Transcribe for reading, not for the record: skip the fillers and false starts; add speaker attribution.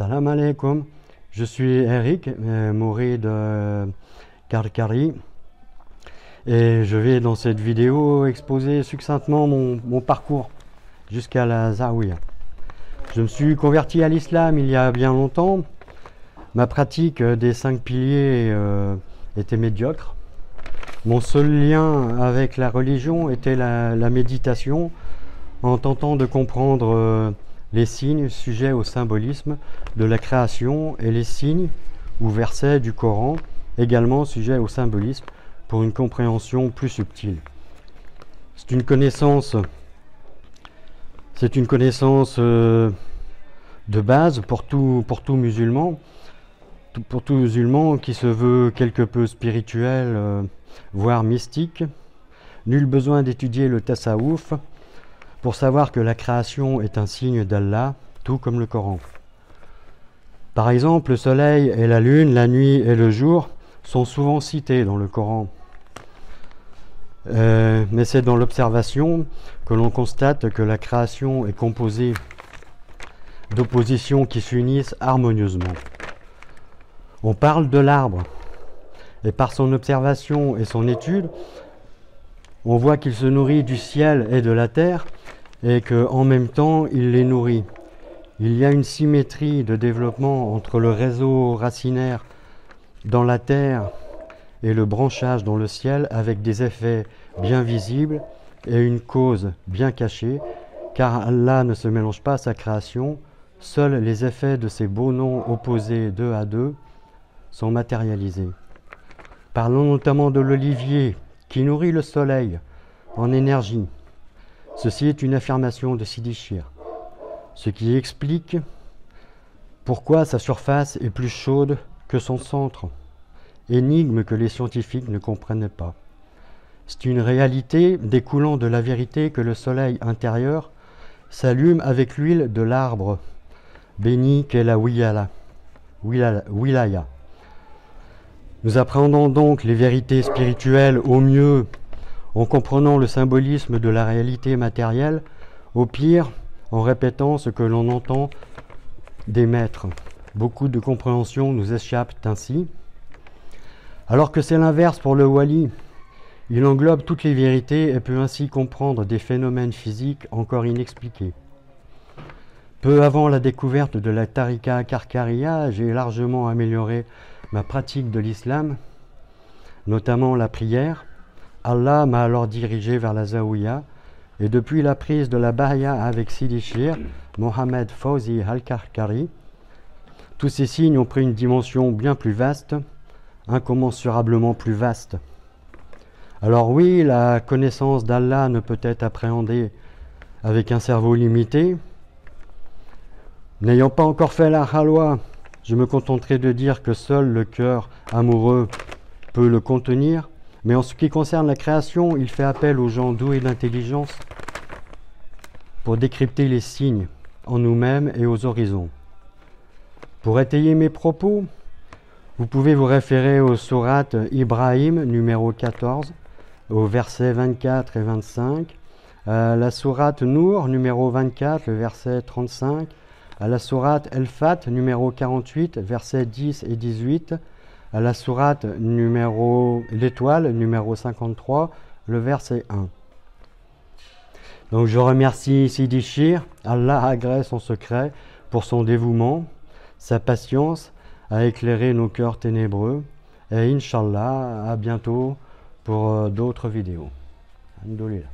Speaker 1: Salam alaikum, je suis Eric, mouride Karkari, et je vais dans cette vidéo exposer succinctement mon parcours jusqu'à la Zawiya. Je me suis converti à l'islam il y a bien longtemps. Ma pratique des 5 piliers était médiocre. Mon seul lien avec la religion était la méditation, en tentant de comprendre les signes sujets au symbolisme de la création et les signes ou versets du Coran également sujets au symbolisme pour une compréhension plus subtile. C'est une connaissance de base pour tout musulman qui se veut quelque peu spirituel, voire mystique. Nul besoin d'étudier le tasawwuf pour savoir que la création est un signe d'Allah, tout comme le Coran. Par exemple, le soleil et la lune, la nuit et le jour sont souvent cités dans le Coran. Mais c'est dans l'observation que l'on constate que la création est composée d'oppositions qui s'unissent harmonieusement. On parle de l'arbre, et par son observation et son étude, on voit qu'il se nourrit du ciel et de la terre, et qu'en même temps, il les nourrit. Il y a une symétrie de développement entre le réseau racinaire dans la terre et le branchage dans le ciel, avec des effets bien visibles et une cause bien cachée, car Allah ne se mélange pas à sa création. Seuls les effets de ces beaux noms opposés deux à deux sont matérialisés. Parlons notamment de l'olivier qui nourrit le soleil en énergie. Ceci est une affirmation de Sidi Shir, ce qui explique pourquoi sa surface est plus chaude que son centre, énigme que les scientifiques ne comprennent pas. C'est une réalité découlant de la vérité que le soleil intérieur s'allume avec l'huile de l'arbre béni qu'est la wilaya. Nous apprenons donc les vérités spirituelles au mieux en comprenant le symbolisme de la réalité matérielle, au pire en répétant ce que l'on entend des maîtres. Beaucoup de compréhension nous échappent ainsi. Alors que c'est l'inverse pour le wali, il englobe toutes les vérités et peut ainsi comprendre des phénomènes physiques encore inexpliqués. Peu avant la découverte de la Tariqa Karkaria, j'ai largement amélioré ma pratique de l'islam, notamment la prière. Allah m'a alors dirigé vers la Zawiya, et depuis la prise de la Bahia avec Sidi Shir, Mohamed Fawzi Al-Karkari, tous ces signes ont pris une dimension bien plus vaste, incommensurablement plus vaste. Alors oui, la connaissance d'Allah ne peut être appréhendée avec un cerveau limité. N'ayant pas encore fait la halwa, je me contenterai de dire que seul le cœur amoureux peut le contenir. Mais en ce qui concerne la création, il fait appel aux gens doués d'intelligence pour décrypter les signes en nous-mêmes et aux horizons. Pour étayer mes propos, vous pouvez vous référer au sourate Ibrahim numéro 14, au verset 24 et 25, à la sourate Nour numéro 24, le verset 35, à la sourate El-Fat numéro 48, versets 10 et 18, à la sourate l'étoile numéro 53, le verset 1. Donc je remercie Sidi Shir, Allah agrée son secret pour son dévouement, sa patience à éclairer nos cœurs ténébreux, et Inch'Allah, à bientôt pour d'autres vidéos. Alhamdoulilah.